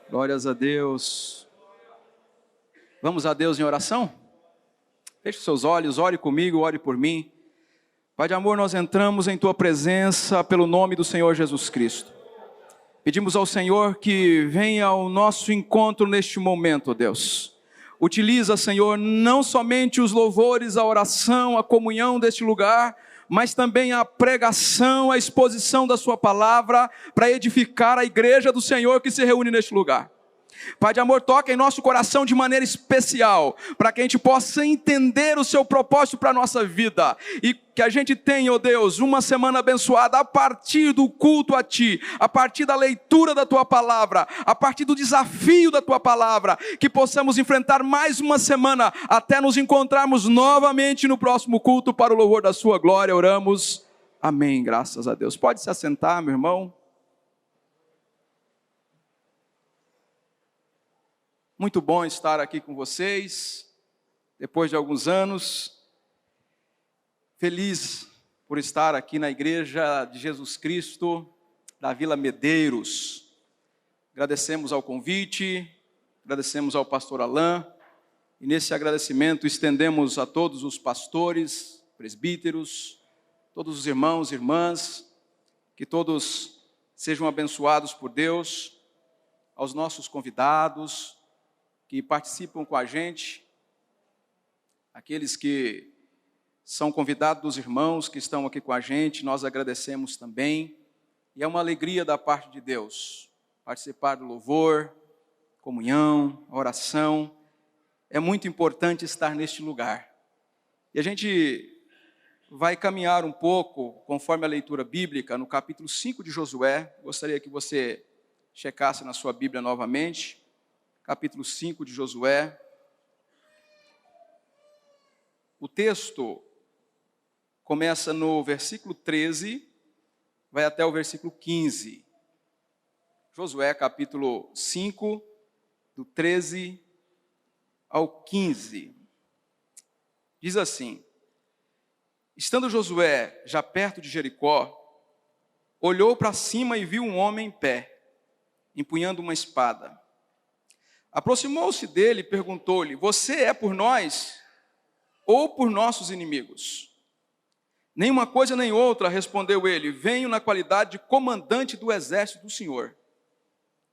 Glórias a Deus. Vamos a Deus em oração? Feche os seus olhos, ore comigo, ore por mim. Pai de amor, nós entramos em Tua presença pelo nome do Senhor Jesus Cristo. Pedimos ao Senhor que venha ao nosso encontro neste momento, ó Deus. Utiliza, Senhor, não somente os louvores, a oração, a comunhão deste lugar, mas também a pregação, a exposição da Sua palavra, para edificar a igreja do Senhor que se reúne neste lugar. Pai de amor, toca em nosso coração de maneira especial, para que a gente possa entender o Seu propósito para a nossa vida, e que a gente tenha, ó Deus, uma semana abençoada a partir do culto a Ti, a partir da leitura da Tua palavra, a partir do desafio da Tua palavra, que possamos enfrentar mais uma semana, até nos encontrarmos novamente no próximo culto para o louvor da Sua glória. Oramos, amém, graças a Deus. Pode se assentar, meu irmão. Muito bom estar aqui com vocês, depois de alguns anos. Feliz por estar aqui na Igreja de Jesus Cristo, da Vila Medeiros. Agradecemos ao convite, agradecemos ao pastor Alain, e nesse agradecimento estendemos a todos os pastores, presbíteros, todos os irmãos e irmãs, que todos sejam abençoados por Deus, aos nossos convidados, que participam com a gente, aqueles que são convidados dos irmãos que estão aqui com a gente, nós agradecemos também, e é uma alegria da parte de Deus, participar do louvor, comunhão, oração, é muito importante estar neste lugar, e a gente vai caminhar um pouco, conforme a leitura bíblica, no capítulo 5 de Josué. Gostaria que você checasse na sua Bíblia novamente, capítulo 5 de Josué. O texto começa no versículo 13, vai até o versículo 15. Josué, capítulo 5, do 13 ao 15. Diz assim: estando Josué já perto de Jericó, olhou para cima e viu um homem em pé, empunhando uma espada. Aproximou-se dele e perguntou-lhe: você é por nós ou por nossos inimigos? Nenhuma coisa nem outra, respondeu ele, venho na qualidade de comandante do exército do Senhor.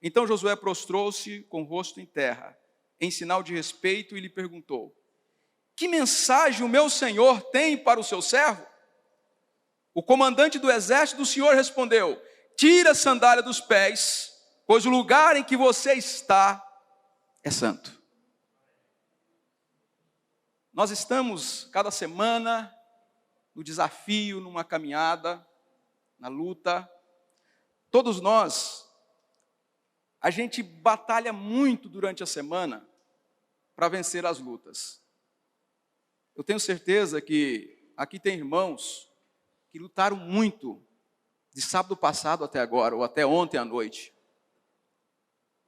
Então Josué prostrou-se com o rosto em terra, em sinal de respeito, e lhe perguntou: que mensagem o meu senhor tem para o seu servo? O comandante do exército do Senhor respondeu: tira a sandália dos pés, pois o lugar em que você está é santo. Nós estamos cada semana no desafio, numa caminhada, na luta. Todos nós, a gente batalha muito durante a semana para vencer as lutas. Eu tenho certeza que aqui tem irmãos que lutaram muito de sábado passado até agora, ou até ontem à noite.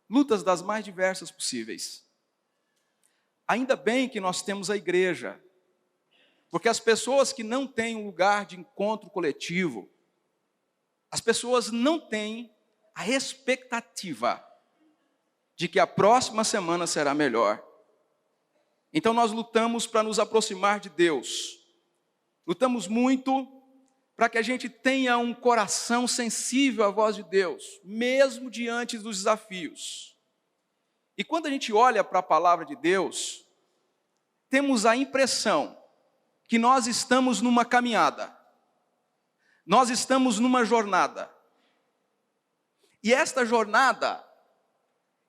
Lutas das mais diversas possíveis. Ainda bem que nós temos a igreja, porque as pessoas que não têm um lugar de encontro coletivo, as pessoas não têm a expectativa de que a próxima semana será melhor. Então nós lutamos para nos aproximar de Deus, lutamos muito para que a gente tenha um coração sensível à voz de Deus, mesmo diante dos desafios. E quando a gente olha para a palavra de Deus, temos a impressão que nós estamos numa caminhada, nós estamos numa jornada. E esta jornada,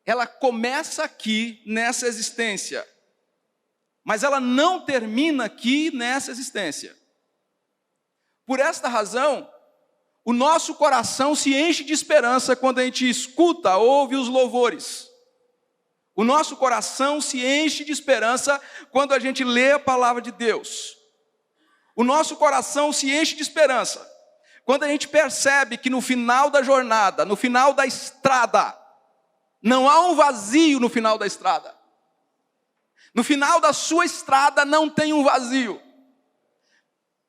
ela começa aqui nessa existência, mas ela não termina aqui nessa existência. Por esta razão, o nosso coração se enche de esperança quando a gente escuta, ouve os louvores. O nosso coração se enche de esperança quando a gente lê a palavra de Deus. O nosso coração se enche de esperança quando a gente percebe que no final da jornada, no final da estrada, não há um vazio no final da estrada. No final da sua estrada não tem um vazio.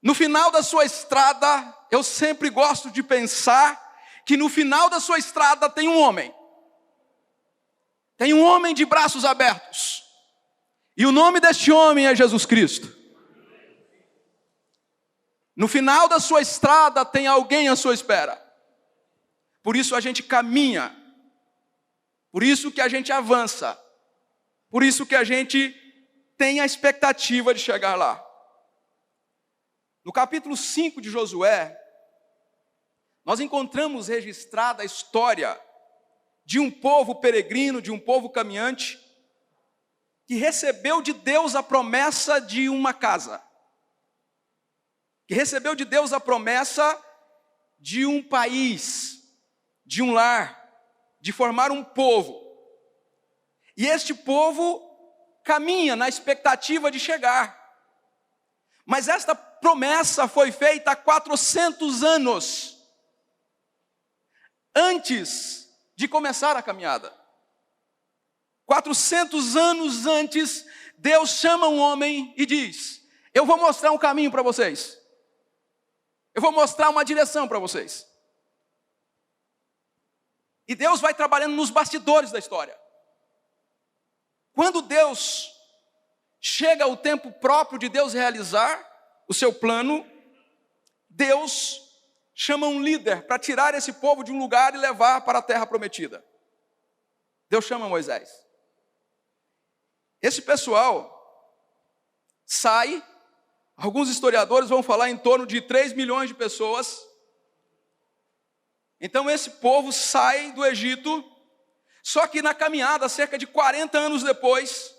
No final da sua estrada, eu sempre gosto de pensar que no final da sua estrada tem um homem. Tem um homem de braços abertos. E o nome deste homem é Jesus Cristo. No final da sua estrada tem alguém à sua espera. Por isso a gente caminha. Por isso que a gente avança. Por isso que a gente tem a expectativa de chegar lá. No capítulo 5 de Josué, nós encontramos registrada a história de um povo peregrino, de um povo caminhante, que recebeu de Deus a promessa de uma casa. Que recebeu de Deus a promessa de um país, de um lar, de formar um povo. E este povo caminha na expectativa de chegar. Mas esta promessa foi feita há 400 anos antes de começar a caminhada. 400 anos antes, Deus chama um homem e diz: eu vou mostrar um caminho para vocês. Eu vou mostrar uma direção para vocês. E Deus vai trabalhando nos bastidores da história. Quando Deus chega o tempo próprio de Deus realizar o seu plano, Deus chama um líder para tirar esse povo de um lugar e levar para a terra prometida. Deus chama Moisés. Esse pessoal sai, alguns historiadores vão falar em torno de 3 milhões de pessoas. Então esse povo sai do Egito, só que na caminhada, cerca de 40 anos depois,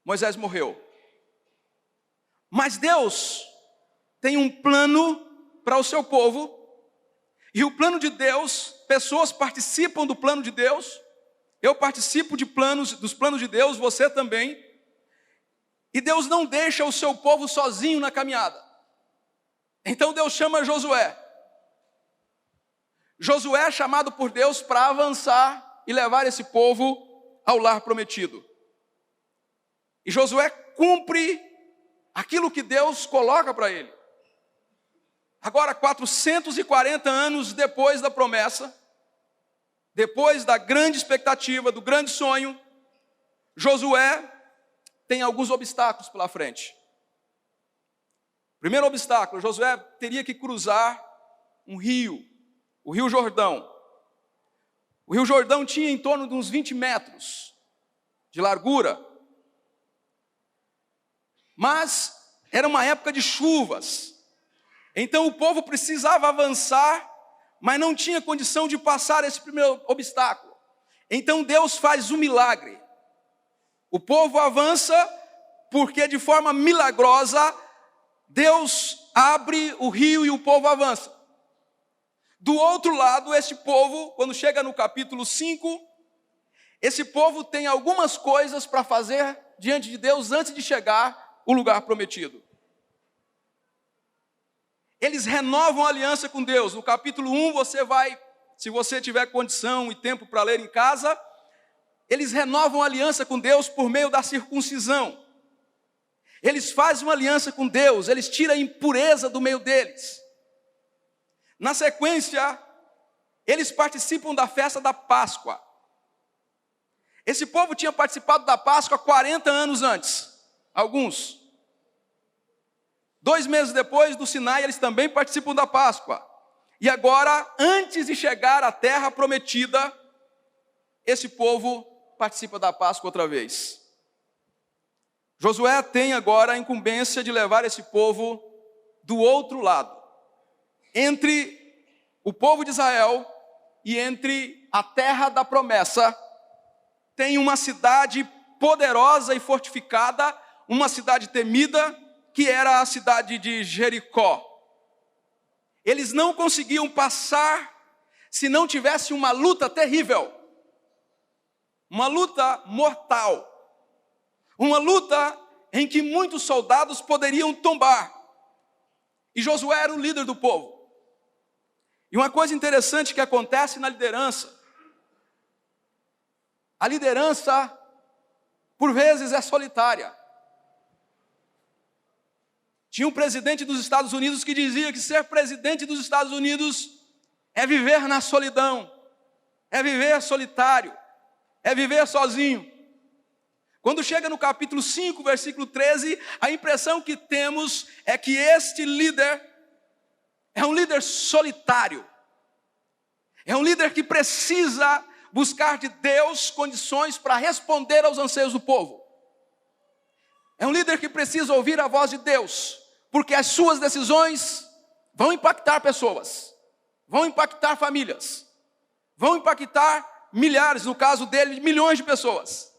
Moisés morreu. Mas Deus tem um plano para o seu povo, e o plano de Deus, pessoas participam do plano de Deus, eu participo dos planos de Deus, você também, e Deus não deixa o seu povo sozinho na caminhada. Então Deus chama Josué. Josué é chamado por Deus para avançar e levar esse povo ao lar prometido. E Josué cumpre aquilo que Deus coloca para ele. Agora, 440 anos depois da promessa, depois da grande expectativa, do grande sonho, Josué tem alguns obstáculos pela frente. Primeiro obstáculo, Josué teria que cruzar um rio, o Rio Jordão. O Rio Jordão tinha em torno de uns 20 metros de largura. Mas era uma época de chuvas. Então o povo precisava avançar, mas não tinha condição de passar esse primeiro obstáculo. Então Deus faz um milagre. O povo avança porque de forma milagrosa Deus abre o rio e o povo avança. Do outro lado, este povo, quando chega no capítulo 5, esse povo tem algumas coisas para fazer diante de Deus antes de chegar ao lugar prometido. Eles renovam a aliança com Deus. No capítulo 1 você vai, se você tiver condição e tempo para ler em casa, eles renovam a aliança com Deus por meio da circuncisão. Eles fazem uma aliança com Deus, eles tiram a impureza do meio deles. Na sequência, eles participam da festa da Páscoa. Esse povo tinha participado da Páscoa 40 anos antes, alguns. 2 meses depois do Sinai, eles também participam da Páscoa. E agora, antes de chegar à terra prometida, esse povo participa da Páscoa outra vez. Josué tem agora a incumbência de levar esse povo do outro lado. Entre o povo de Israel e entre a terra da promessa, tem uma cidade poderosa e fortificada, uma cidade temida, que era a cidade de Jericó. Eles não conseguiam passar se não tivesse uma luta terrível, uma luta mortal, uma luta em que muitos soldados poderiam tombar. E Josué era o líder do povo. E uma coisa interessante que acontece na liderança, a liderança, por vezes, é solitária. Tinha um presidente dos Estados Unidos que dizia que ser presidente dos Estados Unidos é viver na solidão. é viver solitário, é viver sozinho. Quando chega no capítulo 5, versículo 13, a impressão que temos é que este líder é um líder solitário. É um líder que precisa buscar de Deus condições para responder aos anseios do povo. É um líder que precisa ouvir a voz de Deus, porque as suas decisões vão impactar pessoas, vão impactar famílias, vão impactar milhares, no caso dele, milhões de pessoas.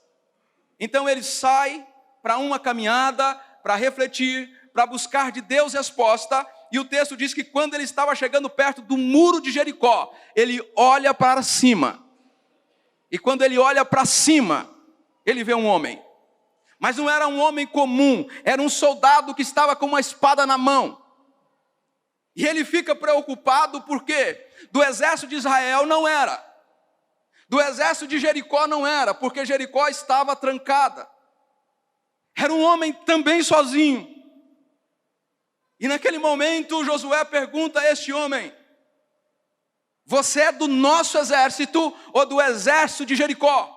Então ele sai para uma caminhada, para refletir, para buscar de Deus resposta, e o texto diz que quando ele estava chegando perto do muro de Jericó, ele olha para cima, e quando ele olha para cima, ele vê um homem, mas não era um homem comum, era um soldado que estava com uma espada na mão, e ele fica preocupado porque do exército de Israel não era, do exército de Jericó não era, porque Jericó estava trancada. Era um homem também sozinho. E naquele momento Josué pergunta a este homem: você é do nosso exército ou do exército de Jericó?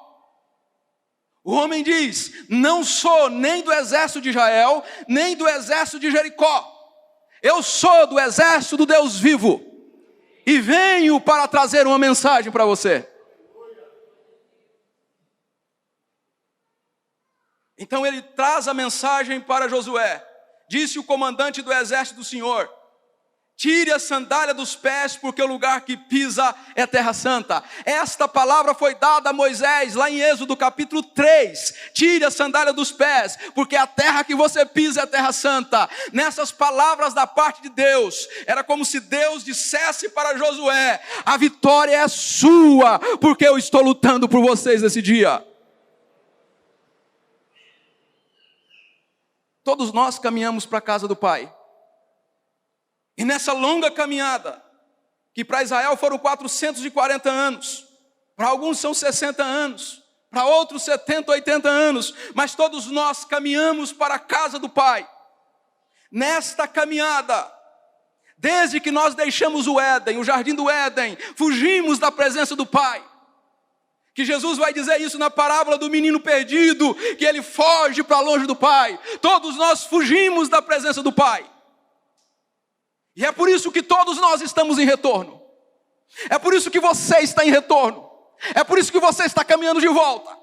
O homem diz: não sou nem do exército de Israel, nem do exército de Jericó. Eu sou do exército do Deus vivo. E venho para trazer uma mensagem para você. Então ele traz a mensagem para Josué. Disse o comandante do exército do Senhor: tire a sandália dos pés, porque o lugar que pisa é terra santa. Esta palavra foi dada a Moisés, lá em Êxodo capítulo 3. Tire a sandália dos pés, porque a terra que você pisa é terra santa. Nessas palavras da parte de Deus, era como se Deus dissesse para Josué: a vitória é sua, porque eu estou lutando por vocês nesse dia. Todos nós caminhamos para a casa do Pai. E nessa longa caminhada, que para Israel foram 440 anos, para alguns são 60 anos, para outros 70, 80 anos, mas todos nós caminhamos para a casa do Pai. Nesta caminhada, desde que nós deixamos o Éden, o jardim do Éden, fugimos da presença do Pai. Que Jesus vai dizer isso na parábola do menino perdido, que ele foge para longe do Pai. Todos nós fugimos da presença do Pai. E é por isso que todos nós estamos em retorno. É por isso que você está em retorno. É por isso que você está caminhando de volta.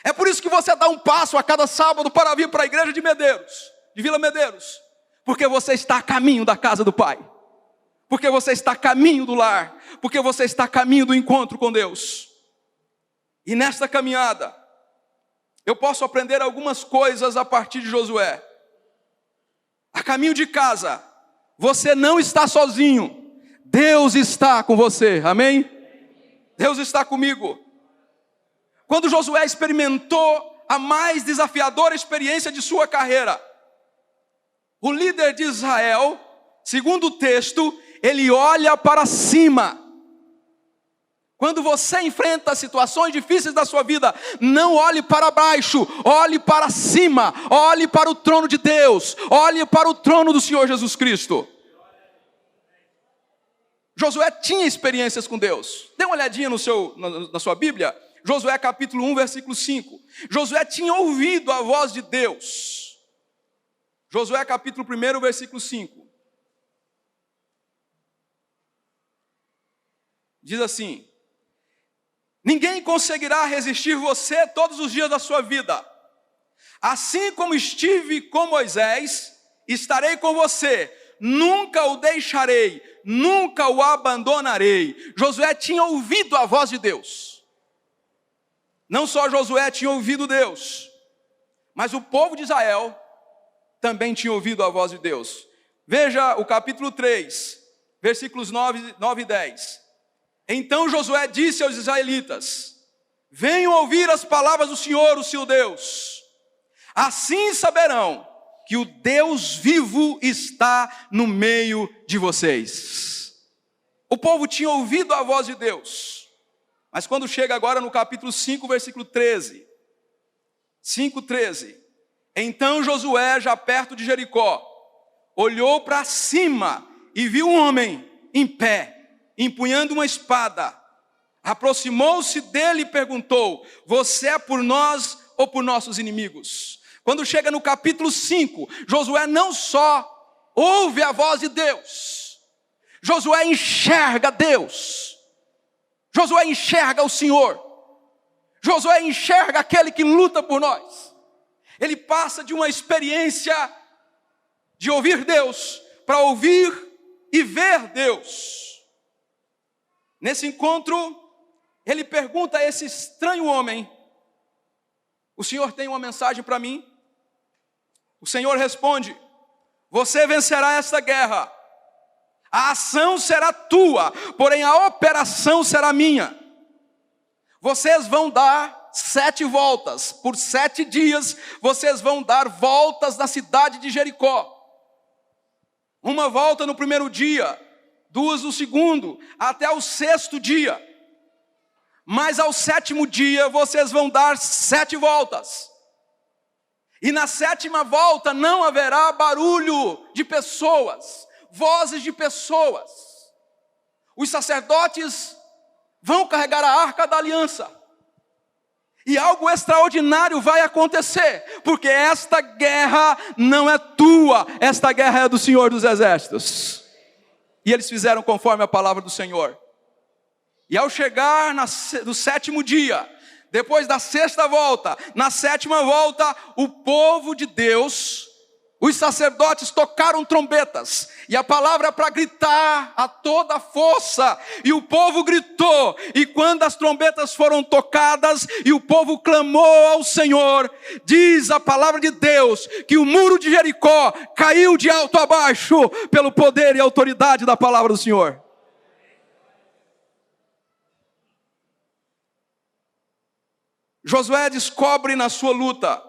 É por isso que você dá um passo a cada sábado para vir para a igreja de Medeiros, de Vila Medeiros. Porque você está a caminho da casa do Pai. Porque você está a caminho do lar. Porque você está a caminho do encontro com Deus. E nesta caminhada, eu posso aprender algumas coisas a partir de Josué. A caminho de casa, você não está sozinho. Deus está com você, amém? Deus está comigo. Quando Josué experimentou a mais desafiadora experiência de sua carreira, o líder de Israel, segundo o texto, ele olha para cima. Quando você enfrenta situações difíceis da sua vida, não olhe para baixo, olhe para cima, olhe para o trono de Deus, olhe para o trono do Senhor Jesus Cristo. Josué tinha experiências com Deus. Dê uma olhadinha na sua Bíblia, Josué capítulo 1, versículo 5. Josué tinha ouvido a voz de Deus. Josué capítulo 1, versículo 5. Diz assim: ninguém conseguirá resistir você todos os dias da sua vida. Assim como estive com Moisés, estarei com você. Nunca o deixarei, nunca o abandonarei. Josué tinha ouvido a voz de Deus. Não só Josué tinha ouvido Deus, mas o povo de Israel também tinha ouvido a voz de Deus. Veja o capítulo 3, versículos 9 e 10. Então Josué disse aos israelitas: venham ouvir as palavras do Senhor, o seu Deus. Assim saberão que o Deus vivo está no meio de vocês. O povo tinha ouvido a voz de Deus. Mas quando chega agora no capítulo 5, versículo 13. 5:13. Então Josué, já perto de Jericó, olhou para cima e viu um homem em pé, empunhando uma espada. aproximou-se dele e perguntou: você é por nós ou por nossos inimigos? Quando chega no capítulo 5, Josué não só ouve a voz de Deus, Josué enxerga Deus, Josué enxerga o Senhor, Josué enxerga aquele que luta por nós. Ele passa de uma experiência de ouvir Deus para ouvir e ver Deus. Nesse encontro, ele pergunta a esse estranho homem: o Senhor tem uma mensagem para mim? O Senhor responde: você vencerá esta guerra. A ação será tua, porém a operação será minha. Vocês vão dar 7 voltas. Por 7 dias, vocês vão dar voltas na cidade de Jericó. Uma volta no primeiro dia, 2 no segundo, até o 6º dia. Mas ao 7º dia, vocês vão dar 7 voltas. E na 7ª volta não haverá barulho de pessoas, vozes de pessoas. Os sacerdotes vão carregar a arca da aliança. E algo extraordinário vai acontecer, porque esta guerra não é tua, esta guerra é do Senhor dos Exércitos. E eles fizeram conforme a palavra do Senhor. E ao chegar no 7º dia, depois da 6ª volta, na 7ª volta, o povo de Deus, os sacerdotes tocaram trombetas, e a palavra é para gritar a toda a força, e o povo gritou, e quando as trombetas foram tocadas, e o povo clamou ao Senhor, diz a palavra de Deus, que o muro de Jericó caiu de alto a baixo, pelo poder e autoridade da palavra do Senhor. Josué descobre na sua luta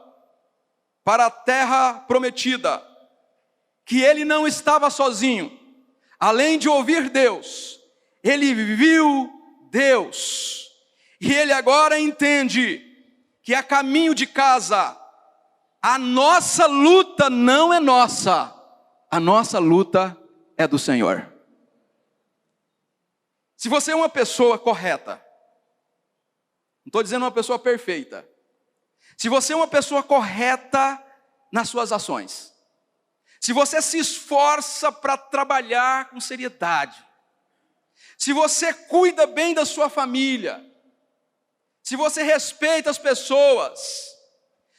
para a terra prometida que ele não estava sozinho. Além de ouvir Deus, ele viu Deus. E ele agora entende que a caminho de casa, a nossa luta não é nossa, a nossa luta é do Senhor. Se você é uma pessoa correta, não estou dizendo uma pessoa perfeita. Se você é uma pessoa correta nas suas ações, se você se esforça para trabalhar com seriedade, se você cuida bem da sua família, se você respeita as pessoas,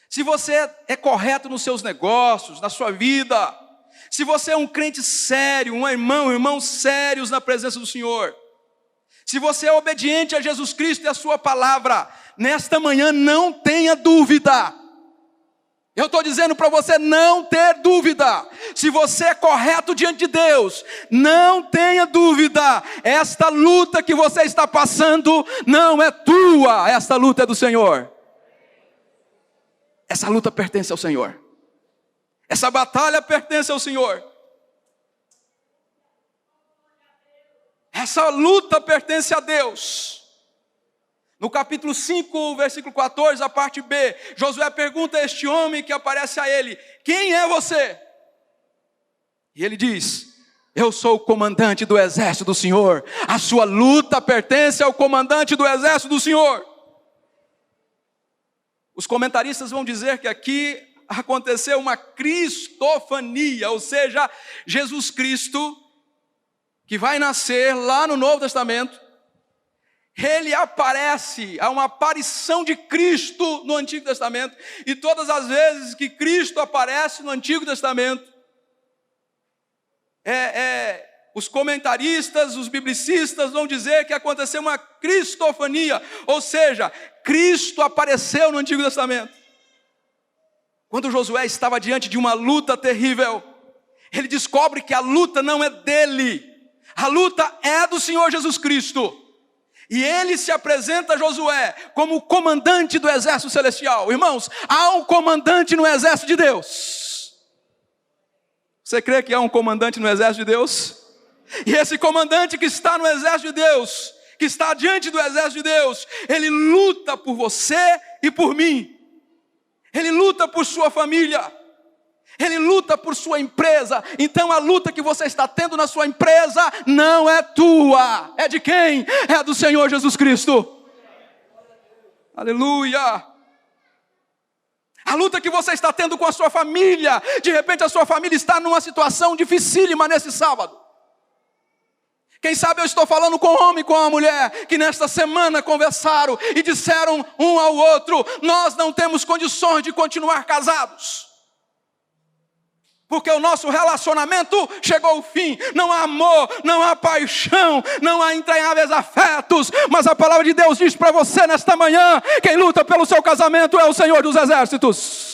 se você é correto nos seus negócios, na sua vida, se você é um crente sério, um irmãos sérios na presença do Senhor, se você é obediente a Jesus Cristo e a sua palavra, nesta manhã não tenha dúvida. Eu estou dizendo para você não ter dúvida. Se você é correto diante de Deus, não tenha dúvida. Esta luta que você está passando não é tua, esta luta é do Senhor. Essa luta pertence ao Senhor. Essa batalha pertence ao Senhor. Essa luta pertence a Deus. No capítulo 5, versículo 14, a parte B, Josué pergunta a este homem que aparece a ele: quem é você? E ele diz: eu sou o comandante do exército do Senhor. A sua luta pertence ao comandante do exército do Senhor. Os comentaristas vão dizer que aqui aconteceu uma cristofania, ou seja, Jesus Cristo, que vai nascer lá no Novo Testamento, ele aparece, há uma aparição de Cristo no Antigo Testamento, e todas as vezes que Cristo aparece no Antigo Testamento, os comentaristas, os biblicistas vão dizer que aconteceu uma cristofania, ou seja, Cristo apareceu no Antigo Testamento. Quando Josué estava diante de uma luta terrível, ele descobre que a luta não é dele, a luta é do Senhor Jesus Cristo. E ele se apresenta a Josué como o comandante do exército celestial. Irmãos, há um comandante no exército de Deus. Você crê que há um comandante no exército de Deus? E esse comandante que está no exército de Deus, que está diante do exército de Deus, ele luta por você e por mim. Ele luta por sua família. Ele luta por sua empresa. Então a luta que você está tendo na sua empresa não é tua. É de quem? É do Senhor Jesus Cristo. Aleluia. A luta que você está tendo com a sua família, de repente a sua família está numa situação dificílima nesse sábado. Quem sabe eu estou falando com um homem e com uma mulher que nesta semana conversaram e disseram um ao outro: nós não temos condições de continuar casados, porque o nosso relacionamento chegou ao fim. Não há amor, não há paixão, não há entranháveis afetos. Mas a palavra de Deus diz para você nesta manhã: quem luta pelo seu casamento é o Senhor dos Exércitos.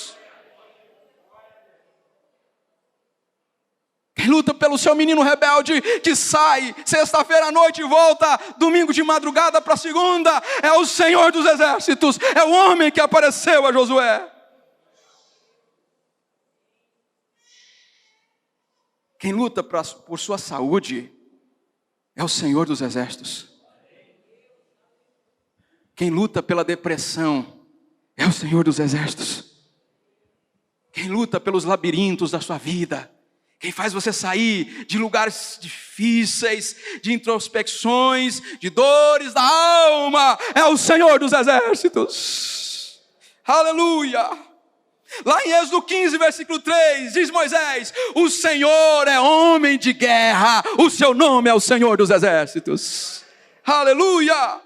Quem luta pelo seu menino rebelde que sai sexta-feira à noite e volta domingo de madrugada para segunda é o Senhor dos Exércitos. É o homem que apareceu a Josué. Quem luta por sua saúde é o Senhor dos Exércitos. Quem luta pela depressão é o Senhor dos Exércitos. Quem luta pelos labirintos da sua vida, quem faz você sair de lugares difíceis, de introspecções, de dores da alma, é o Senhor dos Exércitos. Aleluia! Lá em Êxodo 15, versículo 3, diz Moisés: o Senhor é homem de guerra, o seu nome é o Senhor dos Exércitos. Aleluia!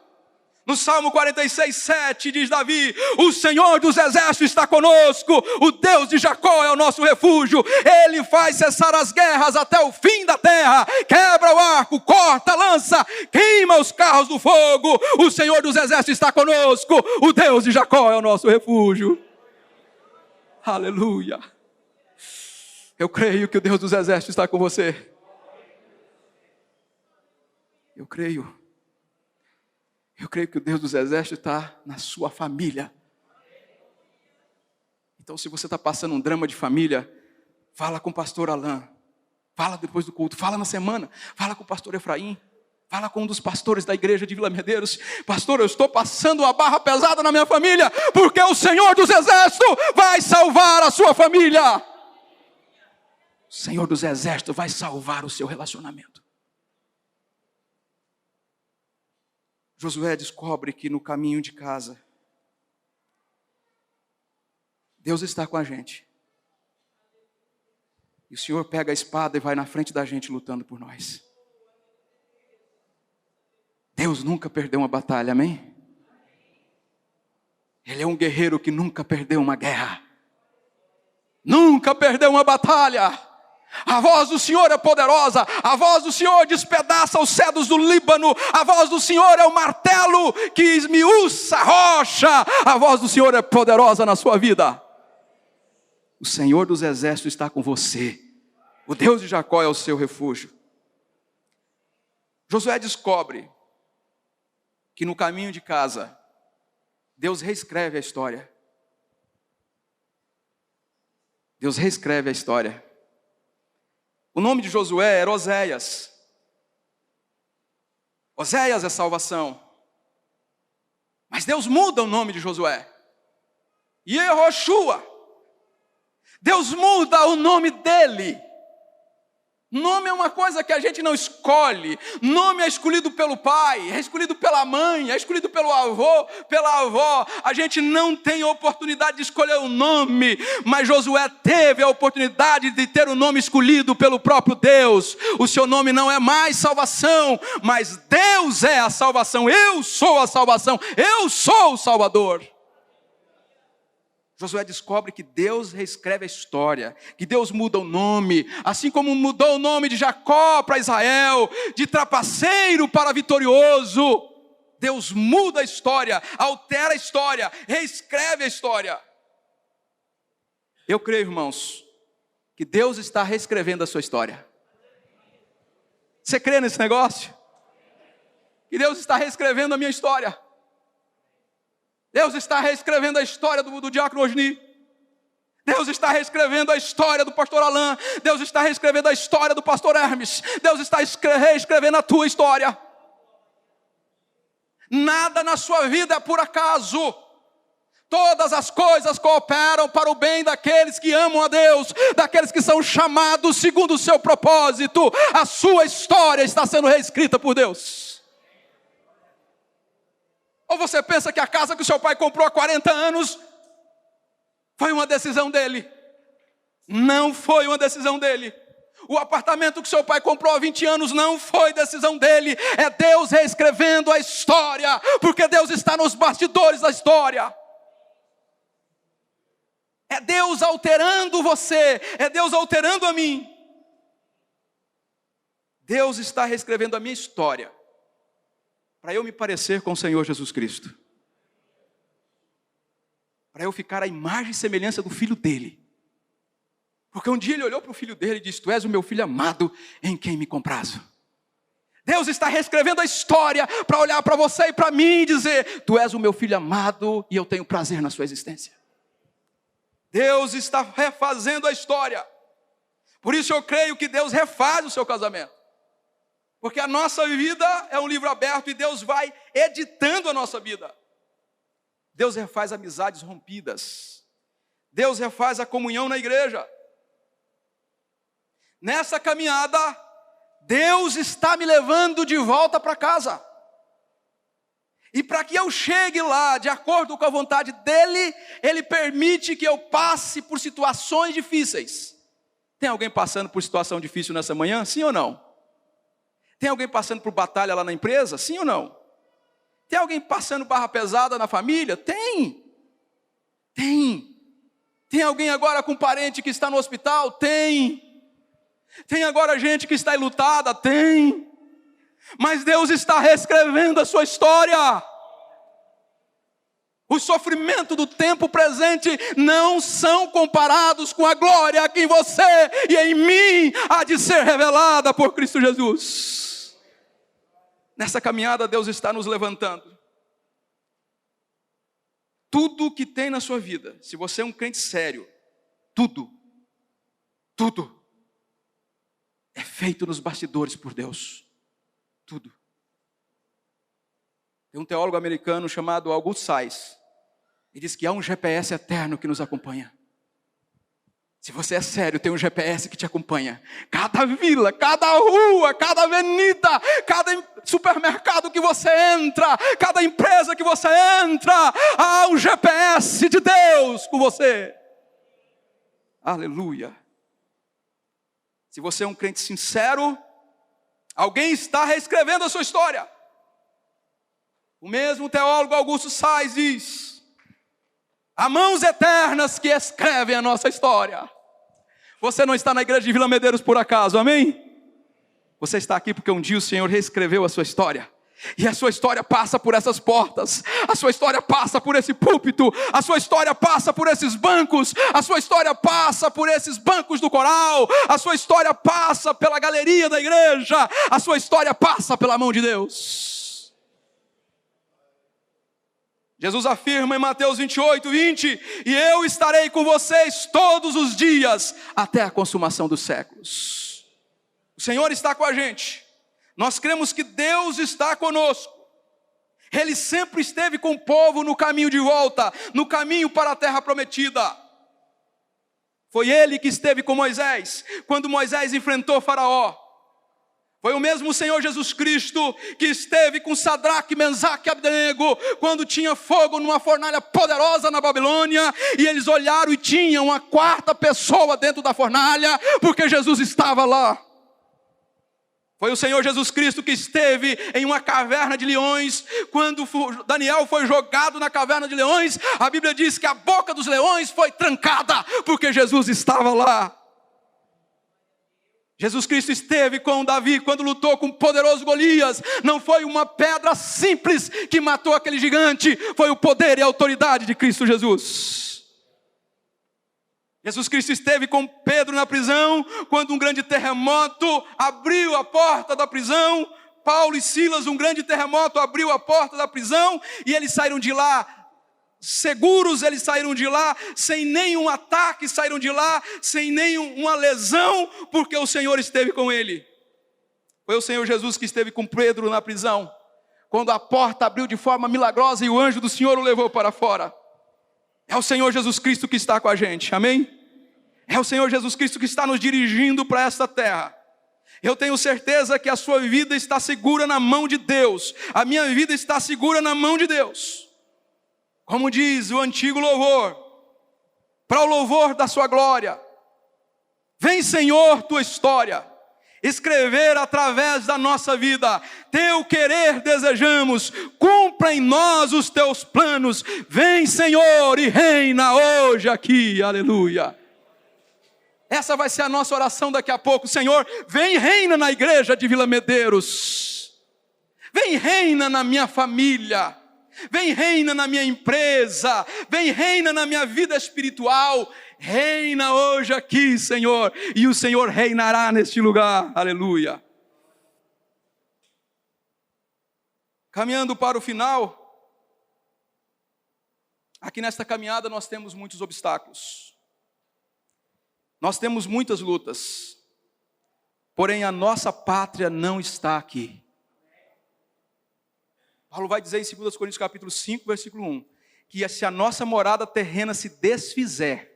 No Salmo 46, 7, diz Davi: o Senhor dos Exércitos está conosco, o Deus de Jacó é o nosso refúgio. Ele faz cessar as guerras até o fim da terra, quebra o arco, corta a lança, queima os carros do fogo. O Senhor dos Exércitos está conosco, o Deus de Jacó é o nosso refúgio. Aleluia. Eu creio que o Deus dos Exércitos está com você. Eu creio que o Deus dos Exércitos está na sua família. Então, se você está passando um drama de família, fala com o pastor Alain. Fala depois do culto, fala na semana. Fala com o pastor Efraim. Fala com um dos pastores da igreja de Vila Medeiros: pastor, eu estou passando uma barra pesada na minha família, porque o Senhor dos Exércitos vai salvar a sua família. O Senhor dos Exércitos vai salvar o seu relacionamento. Josué descobre que no caminho de casa, Deus está com a gente. E o Senhor pega a espada e vai na frente da gente lutando por nós. Deus nunca perdeu uma batalha, amém? Ele é um guerreiro que nunca perdeu uma guerra. Nunca perdeu uma batalha. A voz do Senhor é poderosa. A voz do Senhor despedaça os cedros do Líbano. A voz do Senhor é o martelo que esmiuça a rocha. A voz do Senhor é poderosa na sua vida. O Senhor dos Exércitos está com você. O Deus de Jacó é o seu refúgio. Josué descobre que no caminho de casa, Deus reescreve a história. Deus reescreve a história. O nome de Josué era Oséias. Oséias é salvação. Mas Deus muda o nome de Josué. Yehoshua. Deus muda o nome dele. Nome é uma coisa que a gente não escolhe. Nome é escolhido pelo pai, é escolhido pela mãe, é escolhido pelo avô, pela avó. A gente não tem oportunidade de escolher o nome, mas Josué teve a oportunidade de ter o nome escolhido pelo próprio Deus. O seu nome não é mais salvação, mas Deus é a salvação. Eu sou a salvação, eu sou o Salvador. Josué descobre que Deus reescreve a história, que Deus muda o nome, assim como mudou o nome de Jacó para Israel, de trapaceiro para vitorioso. Deus muda a história, altera a história, reescreve a história. Eu creio, irmãos, que Deus está reescrevendo a sua história. Você crê nesse negócio? Que Deus está reescrevendo a minha história. Deus está reescrevendo a história do diácono Osni. Deus está reescrevendo a história do pastor Alain. Deus está reescrevendo a história do pastor Hermes. Deus está reescrevendo a tua história. Nada na sua vida é por acaso. Todas as coisas cooperam para o bem daqueles que amam a Deus, daqueles que são chamados segundo o seu propósito. A sua história está sendo reescrita por Deus. Ou você pensa que a casa que o seu pai comprou há 40 anos foi uma decisão dele? Não foi uma decisão dele. O apartamento que seu pai comprou há 20 anos não foi decisão dele. É Deus reescrevendo a história, porque Deus está nos bastidores da história. É Deus alterando você, é Deus alterando a mim. Deus está reescrevendo a minha história, para eu me parecer com o Senhor Jesus Cristo. Para eu ficar à imagem e semelhança do Filho dele. Porque um dia ele olhou para o Filho dele e disse: tu és o meu Filho amado, em quem me comprazo. Deus está reescrevendo a história, para olhar para você e para mim e dizer: tu és o meu Filho amado, e eu tenho prazer na sua existência. Deus está refazendo a história. Por isso eu creio que Deus refaz o seu casamento. Porque a nossa vida é um livro aberto e Deus vai editando a nossa vida. Deus refaz amizades rompidas. Deus refaz a comunhão na igreja. Nessa caminhada, Deus está me levando de volta para casa. E para que eu chegue lá, de acordo com a vontade dEle, Ele permite que eu passe por situações difíceis. Tem alguém passando por situação difícil nessa manhã? Sim ou não? Tem alguém passando por batalha lá na empresa? Sim ou não? Tem alguém passando barra pesada na família? Tem. Tem alguém agora com parente que está no hospital? Tem. Tem agora gente que está enlutada? Tem. Mas Deus está reescrevendo a sua história. Os sofrimentos do tempo presente não são comparados com a glória que em você e em mim há de ser revelada por Cristo Jesus. Nessa caminhada Deus está nos levantando. Tudo que tem na sua vida, se você é um crente sério, tudo é feito nos bastidores por Deus. Tudo. Tem um teólogo americano chamado August Sais. Ele diz que há um GPS eterno que nos acompanha. Se você é sério, tem um GPS que te acompanha. Cada vila, cada rua, cada avenida, cada supermercado que você entra, cada empresa que você entra, há um GPS de Deus com você. Aleluia. Se você é um crente sincero, alguém está reescrevendo a sua história. O mesmo teólogo Augusto Sais diz: há mãos eternas que escrevem a nossa história. Você não está na igreja de Vila Medeiros por acaso, amém? Você está aqui porque um dia o Senhor reescreveu a sua história. E a sua história passa por essas portas, a sua história passa por esse púlpito, a sua história passa por esses bancos, a sua história passa por esses bancos do coral, a sua história passa pela galeria da igreja, a sua história passa pela mão de Deus. Jesus afirma em Mateus 28:20: e eu estarei com vocês todos os dias, até a consumação dos séculos. O Senhor está com a gente. Nós cremos que Deus está conosco. Ele sempre esteve com o povo no caminho de volta, no caminho para a terra prometida. Foi Ele que esteve com Moisés, quando Moisés enfrentou Faraó. Foi o mesmo Senhor Jesus Cristo que esteve com Sadraque, Mesaque e Abdenego, quando tinha fogo numa fornalha poderosa na Babilônia, e eles olharam e tinham uma quarta pessoa dentro da fornalha, porque Jesus estava lá. Foi o Senhor Jesus Cristo que esteve em uma caverna de leões. Quando Daniel foi jogado na caverna de leões, a Bíblia diz que a boca dos leões foi trancada, porque Jesus estava lá. Jesus Cristo esteve com Davi quando lutou com o poderoso Golias. Não foi uma pedra simples que matou aquele gigante, foi o poder e a autoridade de Cristo Jesus. Jesus Cristo esteve com Pedro na prisão, quando um grande terremoto abriu a porta da prisão. Paulo e Silas, um grande terremoto abriu a porta da prisão, e eles saíram de lá seguros, eles saíram de lá sem nenhum ataque, saíram de lá sem nenhuma lesão, porque o Senhor esteve com ele. Foi o Senhor Jesus que esteve com Pedro na prisão, quando a porta abriu de forma milagrosa e o anjo do Senhor o levou para fora. É o Senhor Jesus Cristo que está com a gente, amém? É o Senhor Jesus Cristo que está nos dirigindo para esta terra. Eu tenho certeza que a sua vida está segura na mão de Deus. A minha vida está segura na mão de Deus. Como diz o antigo louvor, para o louvor da sua glória. Vem, Senhor, tua história, escrever através da nossa vida. Teu querer desejamos, cumpra em nós os teus planos. Vem, Senhor, e reina hoje aqui, aleluia. Essa vai ser a nossa oração daqui a pouco. Senhor, vem e reina na igreja de Vila Medeiros. Vem e reina na minha família. Vem e reina na minha empresa. Vem e reina na minha vida espiritual. Reina hoje aqui, Senhor. E o Senhor reinará neste lugar. Aleluia. Caminhando para o final. Aqui nesta caminhada nós temos muitos obstáculos. Nós temos muitas lutas, porém a nossa pátria não está aqui. Paulo vai dizer em 2 Coríntios capítulo 5, versículo 1, que se a nossa morada terrena se desfizer,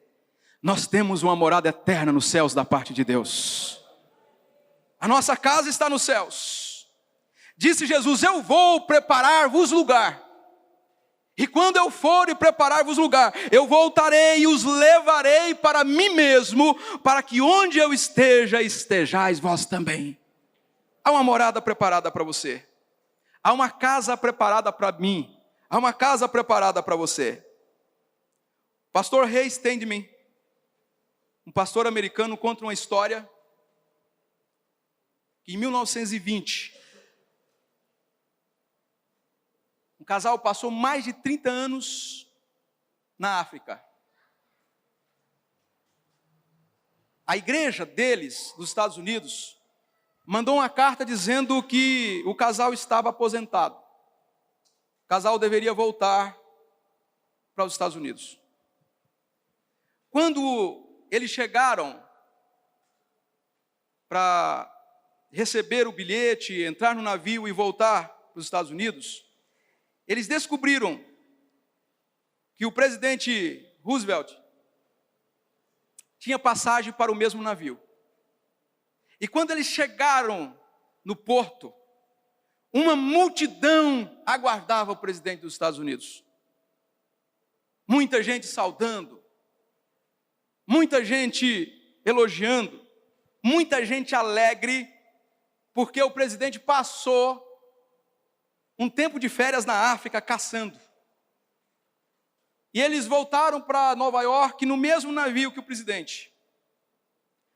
nós temos uma morada eterna nos céus da parte de Deus. A nossa casa está nos céus. Disse Jesus, eu vou preparar-vos lugar. E quando eu for e preparar-vos lugar, eu voltarei e os levarei para mim mesmo, para que onde eu esteja, estejais vós também. Há uma morada preparada para você. Há uma casa preparada para mim. Há uma casa preparada para você. Pastor Ray Stedman, um pastor americano, conta uma história que em 1920, um casal passou mais de 30 anos na África. A igreja deles, dos Estados Unidos, mandou uma carta dizendo que o casal estava aposentado. O casal deveria voltar para os Estados Unidos. Quando eles chegaram para receber o bilhete, entrar no navio e voltar para os Estados Unidos, eles descobriram que o presidente Roosevelt tinha passagem para o mesmo navio. E quando eles chegaram no porto, uma multidão aguardava o presidente dos Estados Unidos. Muita gente saudando, muita gente elogiando, muita gente alegre, porque o presidente passou um tempo de férias na África caçando. E eles voltaram para Nova York no mesmo navio que o presidente.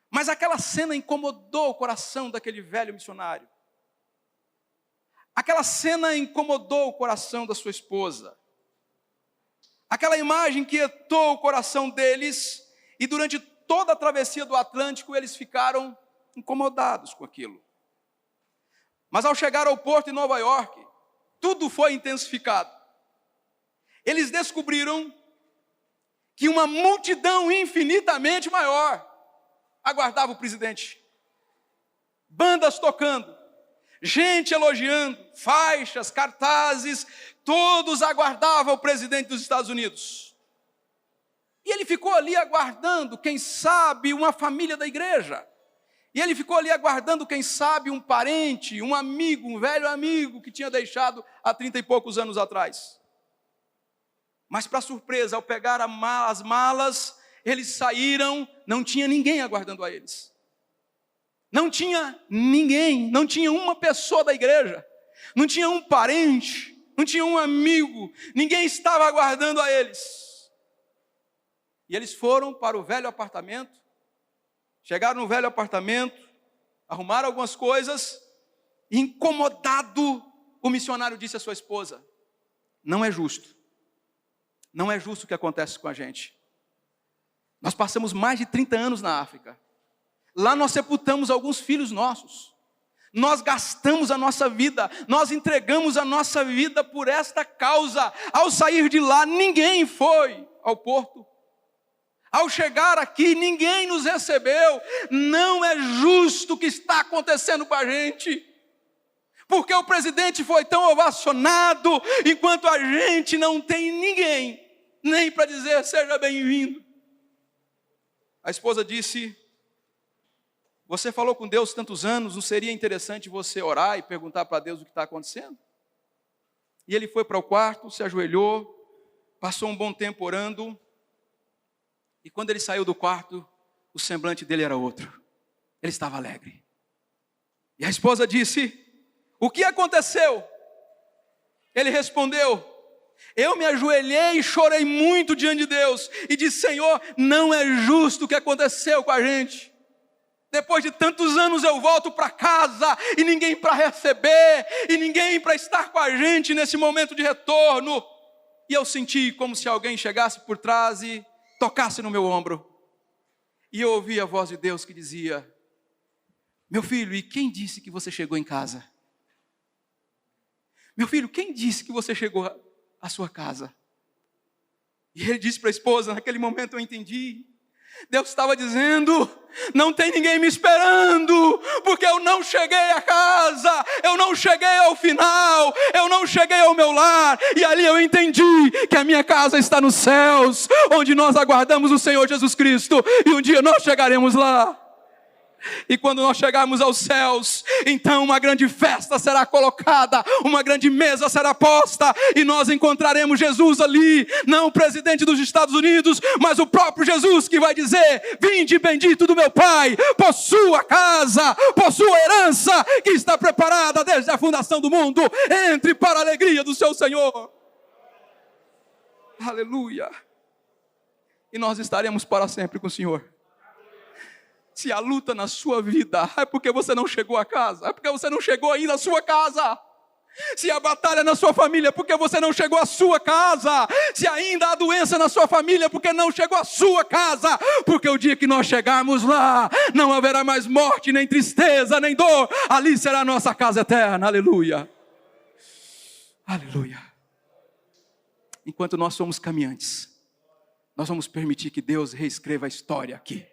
Mas aquela cena incomodou o coração daquele velho missionário. Aquela cena incomodou o coração da sua esposa. Aquela imagem quietou o coração deles, e durante toda a travessia do Atlântico eles ficaram incomodados com aquilo. Mas ao chegar ao porto em Nova York, tudo foi intensificado. Eles descobriram que uma multidão infinitamente maior aguardava o presidente. Bandas tocando, gente elogiando, faixas, cartazes, todos aguardavam o presidente dos Estados Unidos. E ele ficou ali aguardando, quem sabe, uma família da igreja. E ele ficou ali aguardando, quem sabe, um parente, um amigo, um velho amigo que tinha deixado há 30 e poucos anos atrás. Mas, para surpresa, ao pegar as malas, eles saíram, não tinha ninguém aguardando a eles. Não tinha ninguém, não tinha uma pessoa da igreja, não tinha um parente, não tinha um amigo, ninguém estava aguardando a eles. E eles foram para o velho apartamento, chegaram no velho apartamento, arrumaram algumas coisas, e incomodado, o missionário disse à sua esposa, não é justo o que acontece com a gente. Nós passamos mais de 30 anos na África, lá nós sepultamos alguns filhos nossos, nós gastamos a nossa vida, nós entregamos a nossa vida por esta causa. Ao sair de lá, ninguém foi ao porto. Ao chegar aqui, ninguém nos recebeu. Não é justo o que está acontecendo com a gente, porque o presidente foi tão ovacionado, enquanto a gente não tem ninguém. nem para dizer seja bem-vindo. A esposa disse: você falou com Deus tantos anos, não seria interessante você orar e perguntar para Deus o que está acontecendo? E ele foi para o quarto, se ajoelhou, passou um bom tempo orando, e quando ele saiu do quarto, o semblante dele era outro. Ele estava alegre. E a esposa disse: o que aconteceu? Ele respondeu: eu me ajoelhei e chorei muito diante de Deus, e disse: Senhor, não é justo o que aconteceu com a gente. Depois de tantos anos eu volto para casa, e ninguém para receber, e ninguém para estar com a gente nesse momento de retorno. E eu senti como se alguém chegasse por trás e tocasse no meu ombro. E eu ouvi a voz de Deus que dizia: meu filho, e quem disse que você chegou em casa? Meu filho, quem disse que você chegou à sua casa? E ele disse para a esposa, naquele momento eu entendi. Deus estava dizendo: não tem ninguém me esperando, porque eu não cheguei à casa, eu não cheguei ao final, eu não cheguei ao meu lar. E ali eu entendi que a minha casa está nos céus, onde nós aguardamos o Senhor Jesus Cristo, e um dia nós chegaremos lá. E quando nós chegarmos aos céus, então uma grande festa será colocada, uma grande mesa será posta, e nós encontraremos Jesus ali, não o presidente dos Estados Unidos, mas o próprio Jesus, que vai dizer: vinde bendito do meu Pai, possua a casa, possua a herança que está preparada desde a fundação do mundo. Entre para a alegria do seu Senhor. Aleluia. E nós estaremos para sempre com o Senhor. Se a luta na sua vida é porque você não chegou a casa, é porque você não chegou ainda à sua casa. Se a batalha na sua família é porque você não chegou à sua casa. Se ainda há doença na sua família é porque não chegou à sua casa. Porque o dia que nós chegarmos lá, não haverá mais morte, nem tristeza, nem dor. Ali será a nossa casa eterna. Aleluia. Aleluia. Enquanto nós somos caminhantes, nós vamos permitir que Deus reescreva a história aqui.